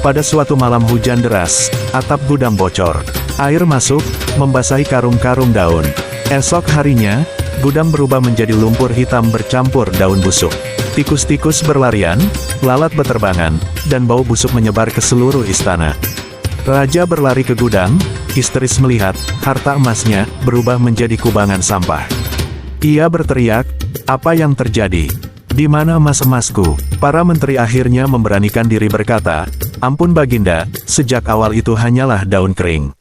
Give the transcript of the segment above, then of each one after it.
Pada suatu malam hujan deras, atap gudang bocor. Air masuk, membasahi karung-karung daun. Esok harinya, gudang berubah menjadi lumpur hitam bercampur daun busuk. Tikus-tikus berlarian, lalat beterbangan, dan bau busuk menyebar ke seluruh istana. Raja berlari ke gudang, histeris melihat, harta emasnya, berubah menjadi kubangan sampah. Ia berteriak, "Apa yang terjadi? Di mana emas-emasku?" Para menteri akhirnya memberanikan diri berkata, "Ampun Baginda, sejak awal itu hanyalah daun kering.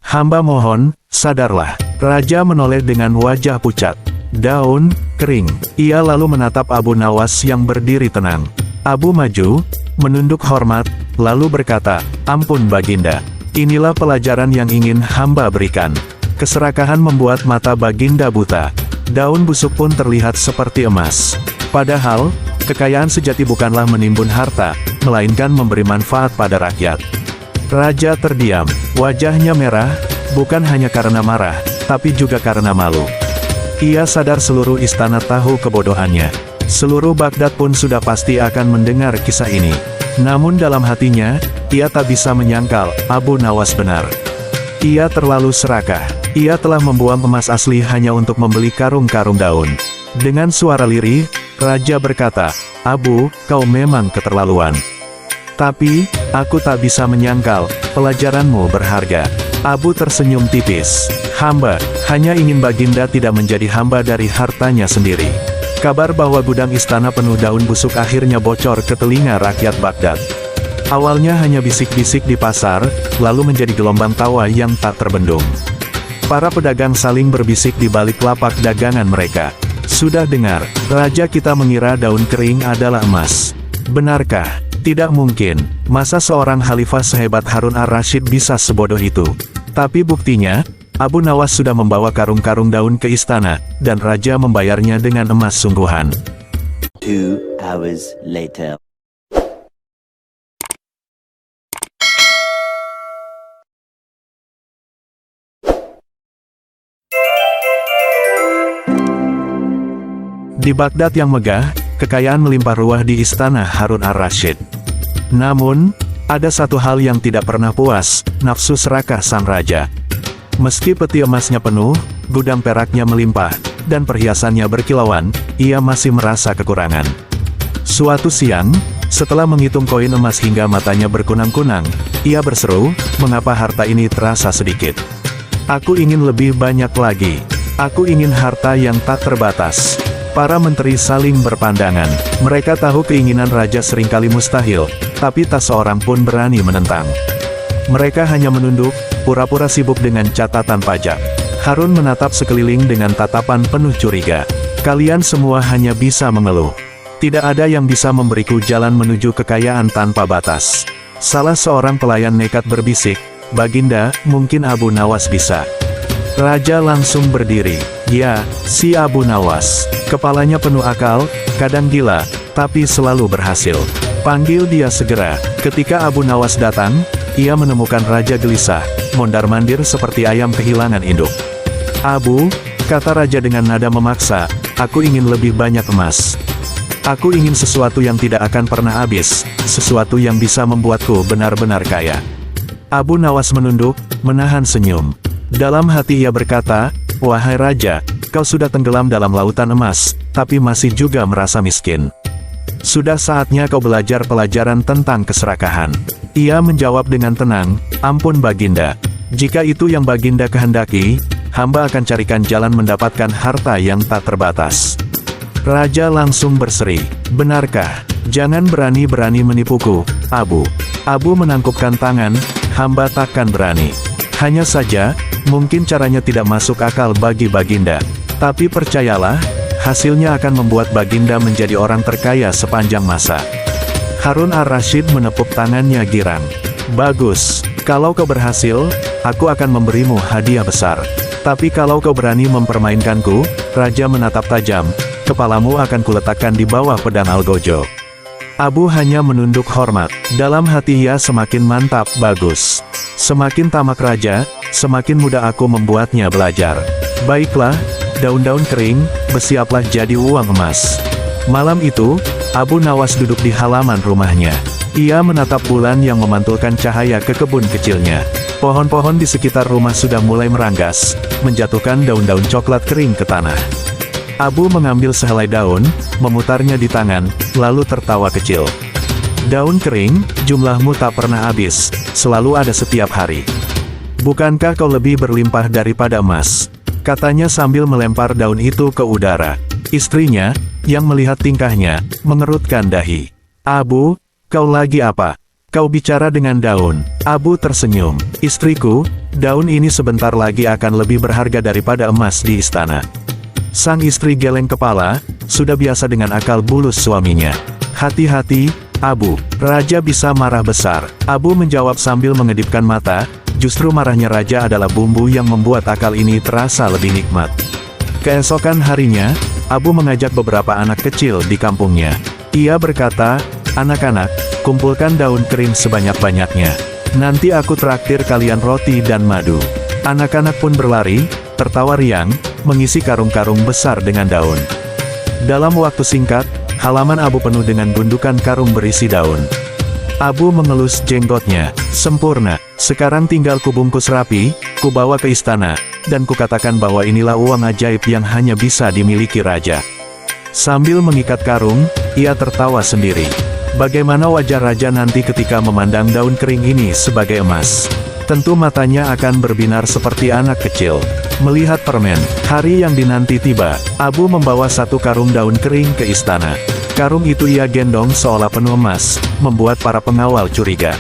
Hamba mohon, sadarlah." Raja menoleh dengan wajah pucat. "Daun kering." Ia lalu menatap Abu Nawas yang berdiri tenang. Abu maju, menunduk hormat, lalu berkata, "Ampun Baginda. Inilah pelajaran yang ingin hamba berikan." Keserakahan membuat mata Baginda buta. Daun busuk pun terlihat seperti emas. Padahal, kekayaan sejati bukanlah menimbun harta, melainkan memberi manfaat pada rakyat. Raja terdiam, wajahnya merah, bukan hanya karena marah, tapi juga karena malu. Ia sadar seluruh istana tahu kebodohannya. Seluruh Baghdad pun sudah pasti akan mendengar kisah ini. Namun dalam hatinya, ia tak bisa menyangkal, Abu Nawas benar. Ia terlalu serakah. Ia telah membuang emas asli hanya untuk membeli karung-karung daun. Dengan suara lirih, Raja berkata, "Abu, kau memang keterlaluan. Tapi, aku tak bisa menyangkal, pelajaranmu berharga." Abu tersenyum tipis. "Hamba hanya ingin Baginda tidak menjadi hamba dari hartanya sendiri." Kabar bahwa gudang istana penuh daun busuk akhirnya bocor ke telinga rakyat Baghdad. Awalnya hanya bisik-bisik di pasar, lalu menjadi gelombang tawa yang tak terbendung. Para pedagang saling berbisik di balik lapak dagangan mereka. "Sudah dengar, Raja kita mengira daun kering adalah emas. Benarkah? Tidak mungkin. Masa seorang khalifah sehebat Harun ar-Rasyid bisa sebodoh itu?" Tapi buktinya, Abu Nawas sudah membawa karung-karung daun ke istana, dan Raja membayarnya dengan emas sungguhan. 2 hours later. Di Baghdad yang megah, kekayaan melimpah ruah di istana Harun ar-Rasyid. Namun, ada satu hal yang tidak pernah puas, nafsu serakah sang raja. Meski peti emasnya penuh, gudang peraknya melimpah, dan perhiasannya berkilauan, ia masih merasa kekurangan. Suatu siang, setelah menghitung koin emas hingga matanya berkunang-kunang, ia berseru, "Mengapa harta ini terasa sedikit? Aku ingin lebih banyak lagi. Aku ingin harta yang tak terbatas." Para menteri saling berpandangan. Mereka tahu keinginan raja seringkali mustahil, tapi tak seorang pun berani menentang. Mereka hanya menunduk, pura-pura sibuk dengan catatan pajak. Harun menatap sekeliling dengan tatapan penuh curiga. "Kalian semua hanya bisa mengeluh. Tidak ada yang bisa memberiku jalan menuju kekayaan tanpa batas." Salah seorang pelayan nekat berbisik, "Baginda, mungkin Abu Nawas bisa." Raja langsung berdiri. Ya, si Abu Nawas. Kepalanya penuh akal, kadang gila, tapi selalu berhasil. Panggil dia segera. Ketika Abu Nawas datang, ia menemukan raja gelisah, mondar-mandir seperti ayam kehilangan induk. "Abu," kata raja dengan nada memaksa, "aku ingin lebih banyak emas. Aku ingin sesuatu yang tidak akan pernah habis, sesuatu yang bisa membuatku benar-benar kaya." Abu Nawas menunduk, menahan senyum. Dalam hati ia berkata, "Wahai raja, kau sudah tenggelam dalam lautan emas, tapi masih juga merasa miskin. Sudah saatnya kau belajar pelajaran tentang keserakahan." Ia menjawab dengan tenang, "Ampun Baginda. Jika itu yang Baginda kehendaki, hamba akan carikan jalan mendapatkan harta yang tak terbatas." Raja langsung berseri, "Benarkah? Jangan berani-berani menipuku, Abu." Abu menangkupkan tangan, "Hamba takkan berani. Hanya saja, mungkin caranya tidak masuk akal bagi Baginda. Tapi percayalah, hasilnya akan membuat Baginda menjadi orang terkaya sepanjang masa." Harun ar-Rasyid menepuk tangannya girang. "Bagus. Kalau kau berhasil, aku akan memberimu hadiah besar. Tapi kalau kau berani mempermainkanku," raja menatap tajam, "kepalamu akan kuletakkan di bawah pedang Algojo." Abu hanya menunduk hormat. Dalam hati ia semakin mantap. Bagus. Semakin tamak raja, semakin mudah aku membuatnya belajar. Baiklah, daun-daun kering, bersiaplah jadi uang emas. Malam itu, Abu Nawas duduk di halaman rumahnya. Ia menatap bulan yang memantulkan cahaya ke kebun kecilnya. Pohon-pohon di sekitar rumah sudah mulai meranggas, menjatuhkan daun-daun coklat kering ke tanah. Abu mengambil sehelai daun, memutarnya di tangan, lalu tertawa kecil. Daun kering, jumlahmu tak pernah habis, selalu ada setiap hari. Bukankah kau lebih berlimpah daripada emas? Katanya sambil melempar daun itu ke udara. Istrinya, yang melihat tingkahnya, mengerutkan dahi. Abu, kau lagi apa? Kau bicara dengan daun. Abu tersenyum. Istriku, daun ini sebentar lagi akan lebih berharga daripada emas di istana. Sang istri geleng kepala, sudah biasa dengan akal bulus suaminya. Hati-hati, Abu, raja bisa marah besar. Abu menjawab sambil mengedipkan mata, justru marahnya raja adalah bumbu yang membuat akal ini terasa lebih nikmat. Keesokan harinya, Abu mengajak beberapa anak kecil di kampungnya. Ia berkata, anak-anak, kumpulkan daun kering sebanyak-banyaknya. Nanti aku traktir kalian roti dan madu. Anak-anak pun berlari, tertawa riang, mengisi karung-karung besar dengan daun. Dalam waktu singkat, halaman Abu penuh dengan gundukan karung berisi daun. Abu mengelus jenggotnya. Sempurna, sekarang tinggal kubungkus rapi, kubawa ke istana, dan kukatakan bahwa inilah uang ajaib yang hanya bisa dimiliki raja. Sambil mengikat karung, ia tertawa sendiri. Bagaimana wajah raja nanti ketika memandang daun kering ini sebagai emas? Tentu matanya akan berbinar seperti anak kecil. Melihat permen, hari yang dinanti tiba. Abu membawa satu karung daun kering ke istana. Karung itu ia gendong seolah penuh emas, membuat para pengawal curiga.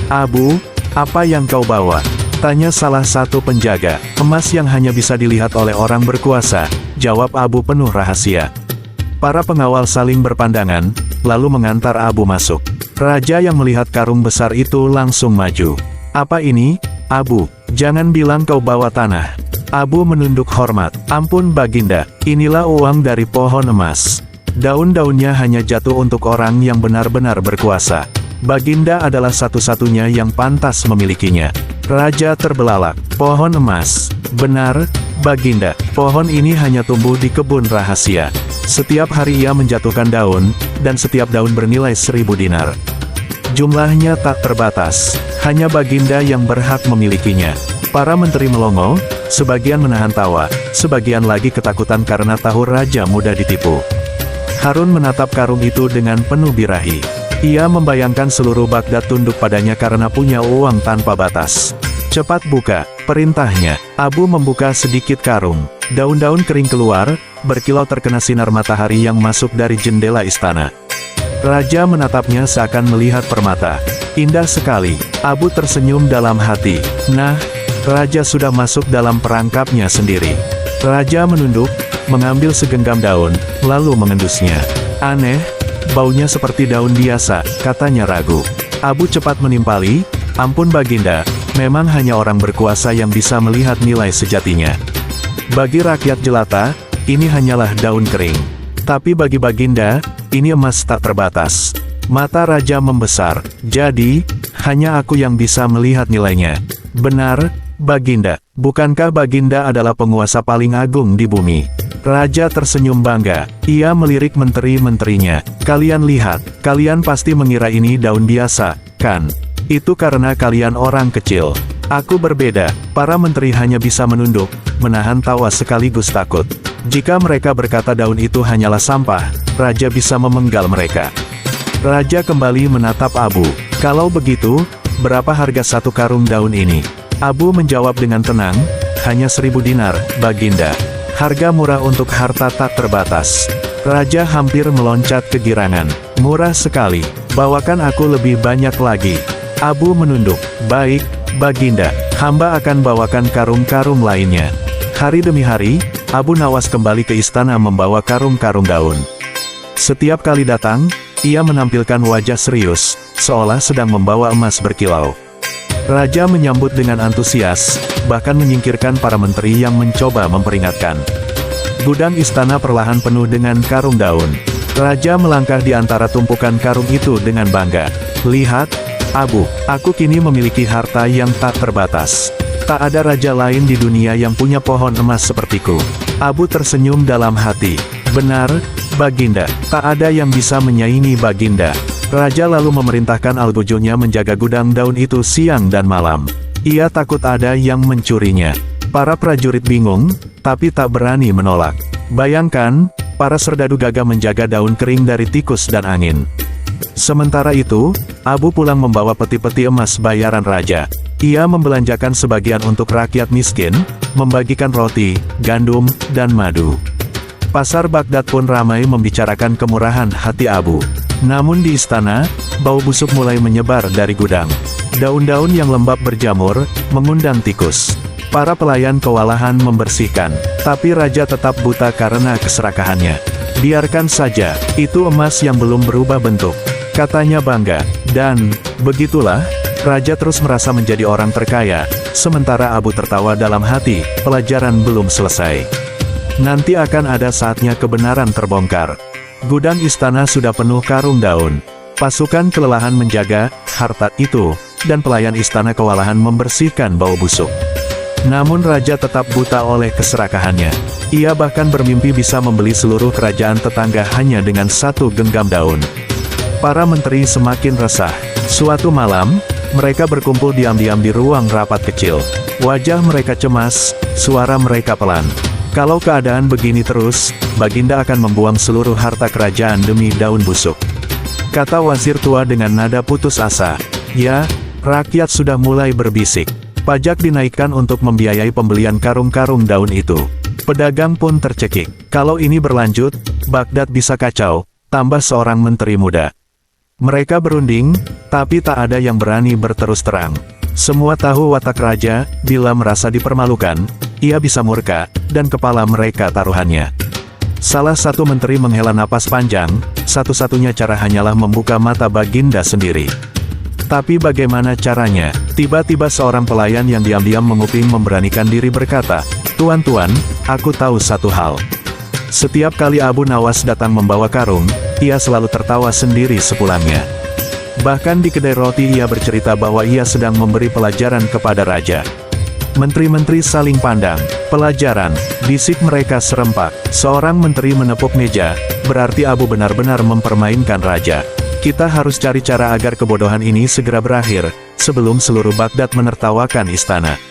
Abu, apa yang kau bawa? Tanya salah satu penjaga. Emas yang hanya bisa dilihat oleh orang berkuasa, jawab Abu penuh rahasia. Para pengawal saling berpandangan, lalu mengantar Abu masuk. Raja yang melihat karung besar itu langsung maju. Apa ini, Abu? Jangan bilang kau bawa tanah. Abu menunduk hormat. Ampun Baginda, inilah uang dari pohon emas. Daun-daunnya hanya jatuh untuk orang yang benar-benar berkuasa. Baginda adalah satu-satunya yang pantas memilikinya. Raja terbelalak. Pohon emas. Benar, Baginda. Pohon ini hanya tumbuh di kebun rahasia. Setiap hari ia menjatuhkan daun, dan setiap daun bernilai 1000 dinar. Jumlahnya tak terbatas. Hanya Baginda yang berhak memilikinya. Para menteri melongo, sebagian menahan tawa, sebagian lagi ketakutan karena tahu raja mudah ditipu. Harun menatap karung itu dengan penuh birahi. Ia membayangkan seluruh Baghdad tunduk padanya karena punya uang tanpa batas. Cepat buka, perintahnya. Abu membuka sedikit karung. Daun-daun kering keluar, berkilau terkena sinar matahari yang masuk dari jendela istana. Raja menatapnya seakan melihat permata. Indah sekali. Abu tersenyum dalam hati. Nah, raja sudah masuk dalam perangkapnya sendiri. Raja menunduk, mengambil segenggam daun, lalu mengendusnya. Aneh, baunya seperti daun biasa, katanya ragu. Abu cepat menimpali, ampun Baginda, memang hanya orang berkuasa yang bisa melihat nilai sejatinya. Bagi rakyat jelata, ini hanyalah daun kering. Tapi bagi Baginda, ini emas tak terbatas. Mata raja membesar, jadi, hanya aku yang bisa melihat nilainya. Benar, Baginda, bukankah Baginda adalah penguasa paling agung di bumi? Raja tersenyum bangga. Ia melirik menteri-menterinya. Kalian lihat, kalian pasti mengira ini daun biasa, kan? Itu karena kalian orang kecil. Aku berbeda. Para menteri hanya bisa menunduk, menahan tawa sekaligus takut. Jika mereka berkata daun itu hanyalah sampah, raja bisa memenggal mereka. Raja kembali menatap Abu. Kalau begitu, berapa harga satu karung daun ini? Abu menjawab dengan tenang, hanya 1000 dinar, Baginda. Harga murah untuk harta tak terbatas. Raja hampir meloncat kegirangan. Murah sekali, bawakan aku lebih banyak lagi. Abu menunduk. Baik, Baginda, hamba akan bawakan karung-karung lainnya. Hari demi hari, Abu Nawas kembali ke istana membawa karung-karung daun. Setiap kali datang, ia menampilkan wajah serius, seolah sedang membawa emas berkilau. Raja menyambut dengan antusias, bahkan menyingkirkan para menteri yang mencoba memperingatkan. Gudang istana perlahan penuh dengan karung daun. Raja melangkah di antara tumpukan karung itu dengan bangga. Lihat, Abu, aku kini memiliki harta yang tak terbatas. Tak ada raja lain di dunia yang punya pohon emas sepertiku. Abu tersenyum dalam hati. Benar, Baginda, tak ada yang bisa menyaingi Baginda. Raja lalu memerintahkan algojonya menjaga gudang daun itu siang dan malam. Ia takut ada yang mencurinya. Para prajurit bingung, tapi tak berani menolak. Bayangkan, para serdadu gagah menjaga daun kering dari tikus dan angin. Sementara itu, Abu pulang membawa peti-peti emas bayaran raja. Ia membelanjakan sebagian untuk rakyat miskin, membagikan roti, gandum, dan madu. Pasar Baghdad pun ramai membicarakan kemurahan hati Abu. Namun di istana, bau busuk mulai menyebar dari gudang. Daun-daun yang lembab berjamur, mengundang tikus. Para pelayan kewalahan membersihkan, tapi raja tetap buta karena keserakahannya. Biarkan saja, itu emas yang belum berubah bentuk, katanya bangga. Dan, begitulah, raja terus merasa menjadi orang terkaya, sementara Abu tertawa dalam hati, pelajaran belum selesai. Nanti akan ada saatnya kebenaran terbongkar. Gudang istana sudah penuh karung daun. Pasukan kelelahan menjaga harta itu, dan pelayan istana kewalahan membersihkan bau busuk. Namun raja tetap buta oleh keserakahannya. Ia bahkan bermimpi bisa membeli seluruh kerajaan tetangga hanya dengan satu genggam daun. Para menteri semakin resah. Suatu malam, mereka berkumpul diam-diam di ruang rapat kecil. Wajah mereka cemas, suara mereka pelan. Kalau keadaan begini terus, Baginda akan membuang seluruh harta kerajaan demi daun busuk, kata wazir tua dengan nada putus asa. Ya, rakyat sudah mulai berbisik. Pajak dinaikkan untuk membiayai pembelian karung-karung daun itu. Pedagang pun tercekik. Kalau ini berlanjut, Baghdad bisa kacau, tambah seorang menteri muda. Mereka berunding, tapi tak ada yang berani berterus terang. Semua tahu watak raja, bila merasa dipermalukan, ia bisa murka, dan kepala mereka taruhannya. Salah satu menteri menghela napas panjang, satu-satunya cara hanyalah membuka mata Baginda sendiri. Tapi bagaimana caranya? Tiba-tiba seorang pelayan yang diam-diam menguping memberanikan diri berkata, "Tuan-tuan, aku tahu satu hal." Setiap kali Abu Nawas datang membawa karung, ia selalu tertawa sendiri sepulangnya. Bahkan di kedai roti ia bercerita bahwa ia sedang memberi pelajaran kepada raja. Menteri-menteri saling pandang. "Pelajaran," bisik mereka serempak. Seorang menteri menepuk meja, "Berarti Abu benar-benar mempermainkan raja. Kita harus cari cara agar kebodohan ini segera berakhir, sebelum seluruh Baghdad menertawakan istana."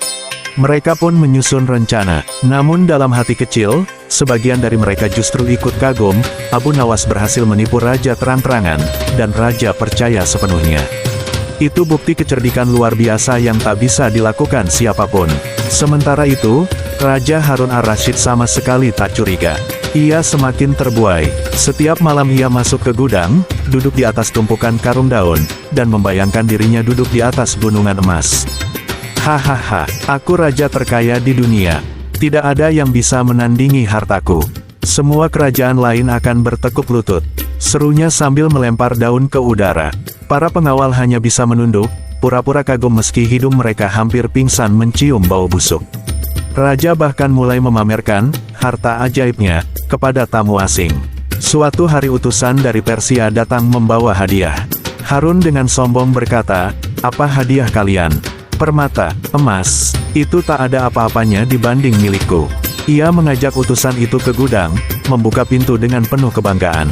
Mereka pun menyusun rencana. Namun dalam hati kecil, sebagian dari mereka justru ikut kagum. Abu Nawas berhasil menipu raja terang-terangan, dan raja percaya sepenuhnya. Itu bukti kecerdikan luar biasa yang tak bisa dilakukan siapapun. Sementara itu, Raja Harun ar-Rasyid sama sekali tak curiga. Ia semakin terbuai. Setiap malam ia masuk ke gudang, duduk di atas tumpukan karung daun, dan membayangkan dirinya duduk di atas gunungan emas. "Hahaha, aku raja terkaya di dunia. Tidak ada yang bisa menandingi hartaku. Semua kerajaan lain akan bertekuk lutut," serunya sambil melempar daun ke udara. Para pengawal hanya bisa menunduk, pura-pura kagum meski hidung mereka hampir pingsan mencium bau busuk. Raja bahkan mulai memamerkan harta ajaibnya kepada tamu asing. Suatu hari utusan dari Persia datang membawa hadiah. Harun dengan sombong berkata, "Apa hadiah kalian?" "Permata, emas. Itu tak ada apa-apanya dibanding milikku." Ia mengajak utusan itu ke gudang, membuka pintu dengan penuh kebanggaan.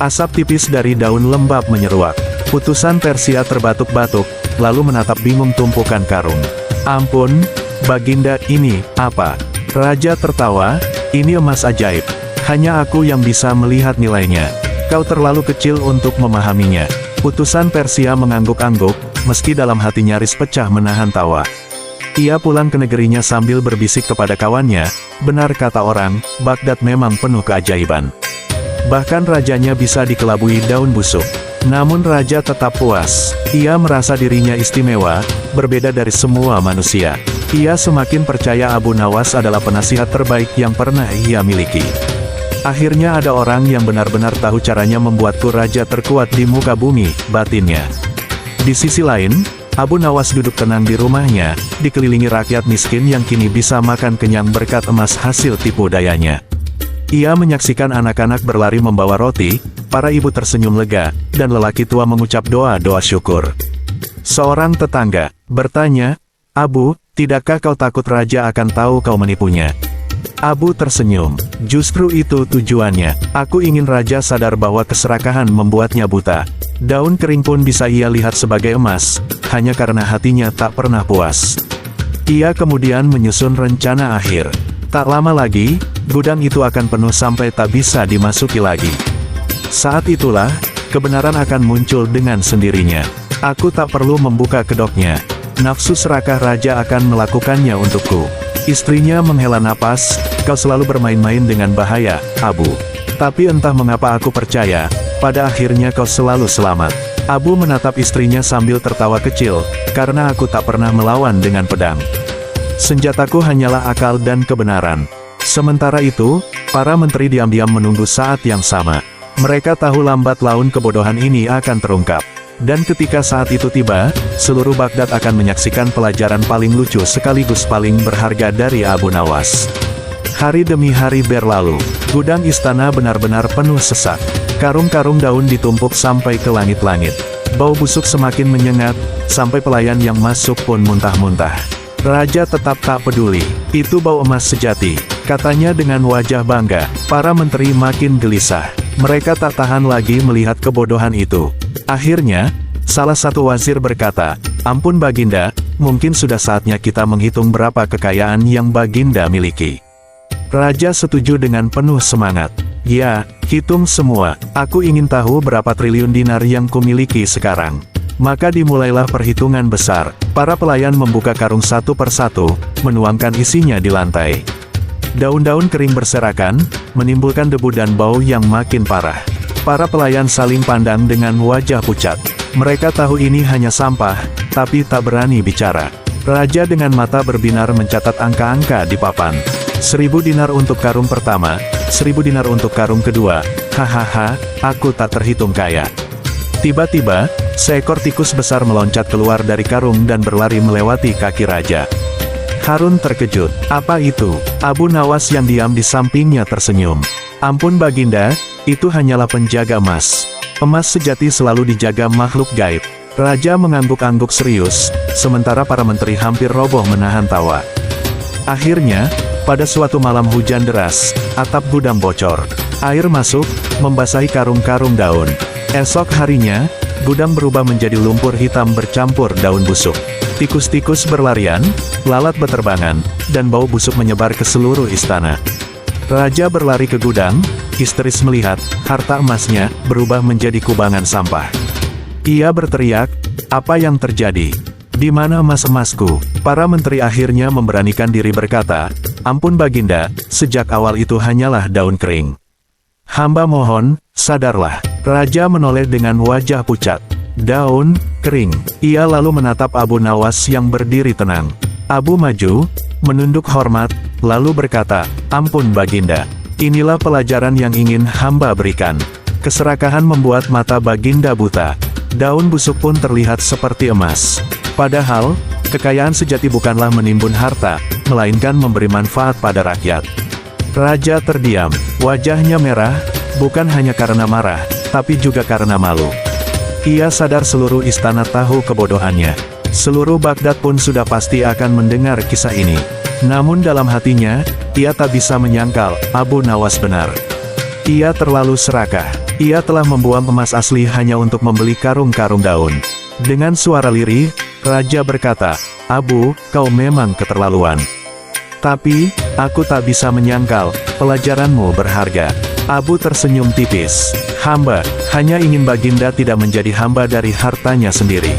Asap tipis dari daun lembab menyeruak. Utusan Persia terbatuk-batuk, lalu menatap bingung tumpukan karung. "Ampun, Baginda, ini apa?" Raja tertawa, "Ini emas ajaib. Hanya aku yang bisa melihat nilainya. Kau terlalu kecil untuk memahaminya." Utusan Persia mengangguk-angguk, meski dalam hati nyaris pecah menahan tawa. Ia pulang ke negerinya sambil berbisik kepada kawannya, "Benar kata orang, Baghdad memang penuh keajaiban. Bahkan rajanya bisa dikelabui daun busuk." Namun raja tetap puas. Ia merasa dirinya istimewa, berbeda dari semua manusia. Ia semakin percaya Abu Nawas adalah penasihat terbaik yang pernah ia miliki. Akhirnya ada orang yang benar-benar tahu caranya membuatku raja terkuat di muka bumi, batinnya. Di sisi lain, Abu Nawas duduk tenang di rumahnya, dikelilingi rakyat miskin yang kini bisa makan kenyang berkat emas hasil tipu dayanya. Ia menyaksikan anak-anak berlari membawa roti, para ibu tersenyum lega, dan lelaki tua mengucap doa-doa syukur. Seorang tetangga bertanya, "Abu, tidakkah kau takut raja akan tahu kau menipunya?" Abu tersenyum. Justru itu tujuannya. Aku ingin raja sadar bahwa keserakahan membuatnya buta. Daun kering pun bisa ia lihat sebagai emas, hanya karena hatinya tak pernah puas. Ia kemudian menyusun rencana akhir. Tak lama lagi, gudang itu akan penuh sampai tak bisa dimasuki lagi. Saat itulah, kebenaran akan muncul dengan sendirinya. Aku tak perlu membuka kedoknya. Nafsu serakah raja akan melakukannya untukku. Istrinya menghela napas, kau selalu bermain-main dengan bahaya, Abu. Tapi entah mengapa aku percaya, pada akhirnya kau selalu selamat. Abu menatap istrinya sambil tertawa kecil, karena aku tak pernah melawan dengan pedang. Senjataku hanyalah akal dan kebenaran. Sementara itu, para menteri diam-diam menunggu saat yang sama. Mereka tahu lambat laun kebodohan ini akan terungkap. Dan ketika saat itu tiba, seluruh Baghdad akan menyaksikan pelajaran paling lucu sekaligus paling berharga dari Abu Nawas. Hari demi hari berlalu, gudang istana benar-benar penuh sesak. Karung-karung daun ditumpuk sampai ke langit-langit. Bau busuk semakin menyengat, sampai pelayan yang masuk pun muntah-muntah. Raja tetap tak peduli, itu bau emas sejati, katanya dengan wajah bangga. Para menteri makin gelisah. Mereka tak tahan lagi melihat kebodohan itu. Akhirnya, salah satu wazir berkata, "Ampun Baginda, mungkin sudah saatnya kita menghitung berapa kekayaan yang Baginda miliki." Raja setuju dengan penuh semangat. "Ya, hitung semua, aku ingin tahu berapa triliun dinar yang kumiliki sekarang." Maka dimulailah perhitungan besar. Para pelayan membuka karung satu persatu, menuangkan isinya di lantai. Daun-daun kering berserakan, menimbulkan debu dan bau yang makin parah. Para pelayan saling pandang dengan wajah pucat. Mereka tahu ini hanya sampah, tapi tak berani bicara. Raja dengan mata berbinar mencatat angka-angka di papan. 1.000 dinar untuk karung pertama, 1.000 dinar untuk karung kedua. Hahaha, aku tak terhitung kaya. Tiba-tiba, seekor tikus besar meloncat keluar dari karung dan berlari melewati kaki raja. Harun terkejut. Apa itu? Abu Nawas yang diam di sampingnya tersenyum. "Ampun Baginda, itu hanyalah penjaga emas. Emas sejati selalu dijaga makhluk gaib." Raja mengangguk-angguk serius, sementara para menteri hampir roboh menahan tawa. Akhirnya, pada suatu malam hujan deras, atap gudang bocor. Air masuk, membasahi karung-karung daun. Esok harinya, gudang berubah menjadi lumpur hitam bercampur daun busuk. Tikus-tikus berlarian, lalat beterbangan, dan bau busuk menyebar ke seluruh istana. Raja berlari ke gudang, histeris melihat harta emasnya berubah menjadi kubangan sampah. Ia berteriak, "Apa yang terjadi? Di mana emas-emasku?" Para menteri akhirnya memberanikan diri berkata, "Ampun Baginda, sejak awal itu hanyalah daun kering. Hamba mohon, sadarlah." Raja menoleh dengan wajah pucat. "Daun kering." Ia lalu menatap Abu Nawas yang berdiri tenang. Abu maju, menunduk hormat, lalu berkata, "Ampun Baginda. Inilah pelajaran yang ingin hamba berikan. Keserakahan membuat mata Baginda buta. Daun busuk pun terlihat seperti emas. Padahal, kekayaan sejati bukanlah menimbun harta, melainkan memberi manfaat pada rakyat." Raja terdiam, wajahnya merah, bukan hanya karena marah, tapi juga karena malu. Ia sadar seluruh istana tahu kebodohannya. Seluruh Baghdad pun sudah pasti akan mendengar kisah ini. Namun dalam hatinya, ia tak bisa menyangkal, Abu Nawas benar. Ia terlalu serakah. Ia telah membuang emas asli hanya untuk membeli karung-karung daun. Dengan suara lirih, Raja berkata, "Abu, kau memang keterlaluan. Tapi, aku tak bisa menyangkal, pelajaranmu berharga." Abu tersenyum tipis. "Hamba hanya ingin Baginda tidak menjadi hamba dari hartanya sendiri."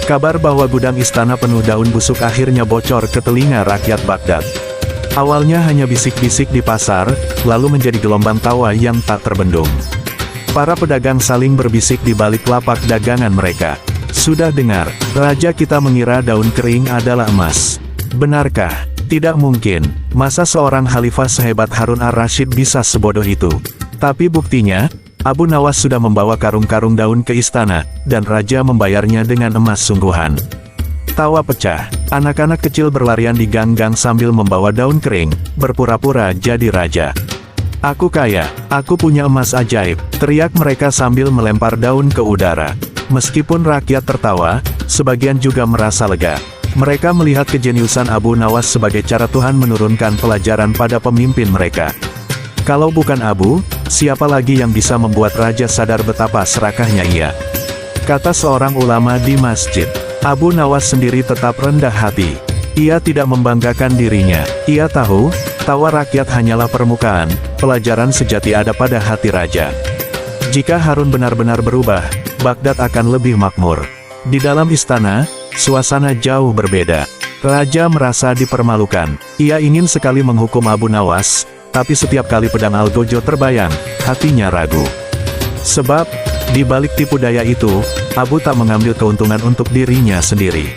Kabar bahwa gudang istana penuh daun busuk akhirnya bocor ke telinga rakyat Baghdad. Awalnya hanya bisik-bisik di pasar, lalu menjadi gelombang tawa yang tak terbendung. Para pedagang saling berbisik di balik lapak dagangan mereka. "Sudah dengar, Raja kita mengira daun kering adalah emas. Benarkah? Tidak mungkin. Masa seorang khalifah sehebat Harun ar-Rasyid bisa sebodoh itu?" Tapi buktinya, Abu Nawas sudah membawa karung-karung daun ke istana, dan Raja membayarnya dengan emas sungguhan. Tawa pecah. Anak-anak kecil berlarian di gang-gang sambil membawa daun kering, berpura-pura jadi raja. "Aku kaya, aku punya emas ajaib," teriak mereka sambil melempar daun ke udara. Meskipun rakyat tertawa, sebagian juga merasa lega. Mereka melihat kejeniusan Abu Nawas sebagai cara Tuhan menurunkan pelajaran pada pemimpin mereka. Kalau bukan Abu, siapa lagi yang bisa membuat raja sadar betapa serakahnya ia? Kata seorang ulama di masjid. Abu Nawas sendiri tetap rendah hati. Ia tidak membanggakan dirinya. Ia tahu, tawa rakyat hanyalah permukaan, pelajaran sejati ada pada hati raja. Jika Harun benar-benar berubah, Baghdad akan lebih makmur. Di dalam istana, suasana jauh berbeda. Raja merasa dipermalukan. Ia ingin sekali menghukum Abu Nawas, tapi setiap kali pedang Algojo terbayang, hatinya ragu. Sebab, di balik tipu daya itu, Abu tak mengambil keuntungan untuk dirinya sendiri.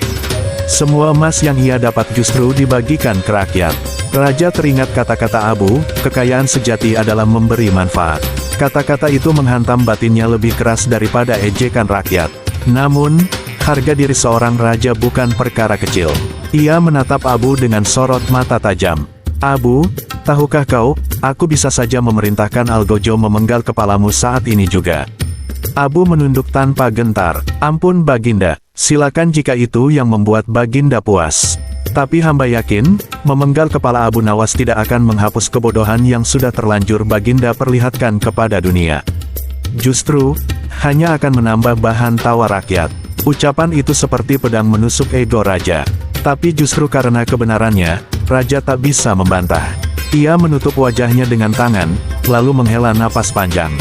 Semua emas yang ia dapat justru dibagikan ke rakyat. Raja teringat kata-kata Abu, kekayaan sejati adalah memberi manfaat. Kata-kata itu menghantam batinnya lebih keras daripada ejekan rakyat. Namun, harga diri seorang raja bukan perkara kecil. Ia menatap Abu dengan sorot mata tajam. Abu, tahukah kau, aku bisa saja memerintahkan Algojo memenggal kepalamu saat ini juga. Abu menunduk tanpa gentar. Ampun Baginda, silakan jika itu yang membuat Baginda puas. Tapi hamba yakin, memenggal kepala Abu Nawas tidak akan menghapus kebodohan yang sudah terlanjur Baginda perlihatkan kepada dunia. Justru, hanya akan menambah bahan tawa rakyat. Ucapan itu seperti pedang menusuk ego raja. Tapi justru karena kebenarannya, raja tak bisa membantah. Ia menutup wajahnya dengan tangan, lalu menghela napas panjang.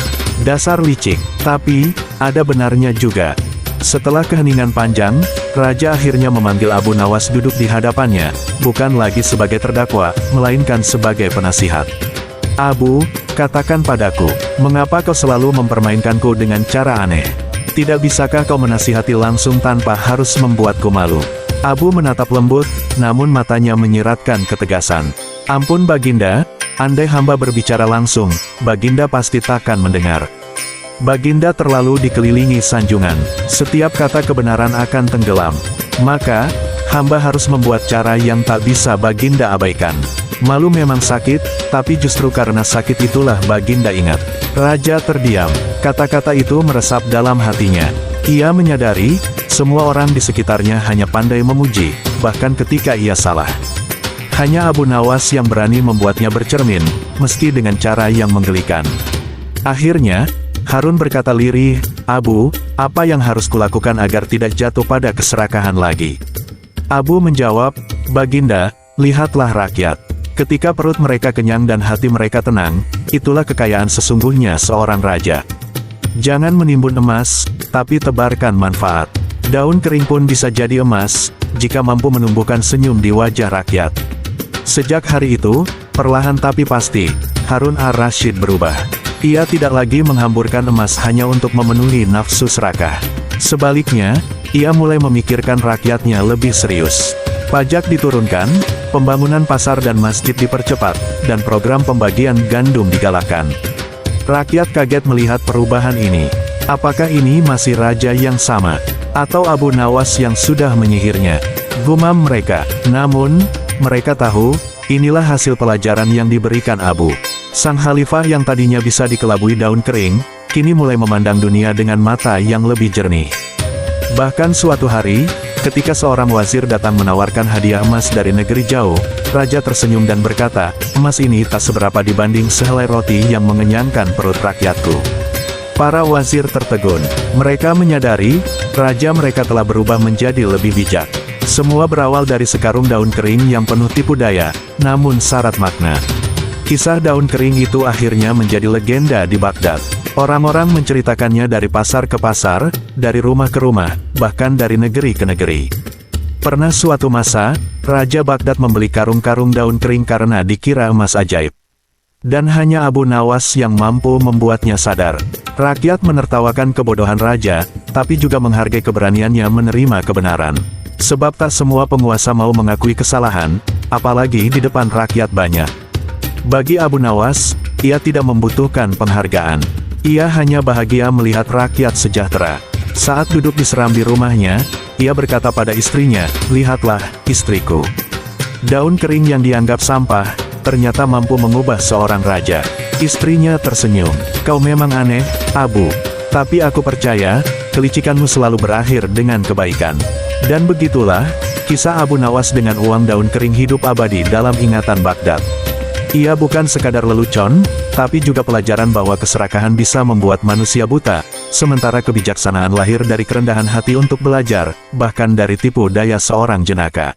Dasar licik, tapi, ada benarnya juga. Setelah keheningan panjang, raja akhirnya memanggil Abu Nawas duduk di hadapannya, bukan lagi sebagai terdakwa, melainkan sebagai penasihat. Abu, katakan padaku, mengapa kau selalu mempermainkanku dengan cara aneh? Tidak bisakah kau menasihati langsung tanpa harus membuatku malu? Abu menatap lembut, namun matanya menyiratkan ketegasan. Ampun Baginda, andai hamba berbicara langsung, Baginda pasti takkan mendengar. Baginda terlalu dikelilingi sanjungan. Setiap kata kebenaran akan tenggelam. Maka, hamba harus membuat cara yang tak bisa Baginda abaikan. Malu memang sakit, tapi justru karena sakit itulah Baginda ingat. Raja terdiam. Kata-kata itu meresap dalam hatinya. Ia menyadari, semua orang di sekitarnya hanya pandai memuji, bahkan ketika ia salah. Hanya Abu Nawas yang berani membuatnya bercermin, meski dengan cara yang menggelikan. Akhirnya, Harun berkata lirih, Abu, apa yang harus kulakukan agar tidak jatuh pada keserakahan lagi? Abu menjawab, Baginda, lihatlah rakyat. Ketika perut mereka kenyang dan hati mereka tenang, itulah kekayaan sesungguhnya seorang raja. Jangan menimbun emas, tapi tebarkan manfaat. Daun kering pun bisa jadi emas, jika mampu menumbuhkan senyum di wajah rakyat. Sejak hari itu, perlahan tapi pasti, Harun ar-Rasyid berubah. Ia tidak lagi menghamburkan emas hanya untuk memenuhi nafsu serakah. Sebaliknya, ia mulai memikirkan rakyatnya lebih serius. Pajak diturunkan, pembangunan pasar dan masjid dipercepat, dan program pembagian gandum digalakkan. Rakyat kaget melihat perubahan ini. Apakah ini masih raja yang sama? Atau Abu Nawas yang sudah menyihirnya? Gumam mereka. Namun, mereka tahu, inilah hasil pelajaran yang diberikan Abu. Sang khalifah yang tadinya bisa dikelabui daun kering, kini mulai memandang dunia dengan mata yang lebih jernih. Bahkan suatu hari, ketika seorang wazir datang menawarkan hadiah emas dari negeri jauh, raja tersenyum dan berkata, emas ini tak seberapa dibanding sehelai roti yang mengenyangkan perut rakyatku. Para wazir tertegun. Mereka menyadari, raja mereka telah berubah menjadi lebih bijak. Semua berawal dari sekarung daun kering yang penuh tipu daya, namun syarat makna. Kisah daun kering itu akhirnya menjadi legenda di Baghdad. Orang-orang menceritakannya dari pasar ke pasar, dari rumah ke rumah, bahkan dari negeri ke negeri. Pernah suatu masa, Raja Baghdad membeli karung-karung daun kering karena dikira emas ajaib. Dan hanya Abu Nawas yang mampu membuatnya sadar. Rakyat menertawakan kebodohan raja, tapi juga menghargai keberaniannya menerima kebenaran. Sebab tak semua penguasa mau mengakui kesalahan, apalagi di depan rakyat banyak. Bagi Abu Nawas, ia tidak membutuhkan penghargaan. Ia hanya bahagia melihat rakyat sejahtera. Saat duduk di serambi rumahnya, ia berkata pada istrinya, lihatlah, istriku. Daun kering yang dianggap sampah, ternyata mampu mengubah seorang raja. Istrinya tersenyum. Kau memang aneh, Abu. Tapi aku percaya, kelicikanmu selalu berakhir dengan kebaikan. Dan begitulah, Kisah Abu Nawas dengan uang daun kering hidup abadi dalam ingatan Baghdad. Ia bukan sekadar lelucon, tapi juga pelajaran bahwa keserakahan bisa membuat manusia buta, sementara kebijaksanaan lahir dari kerendahan hati untuk belajar, bahkan dari tipu daya seorang jenaka.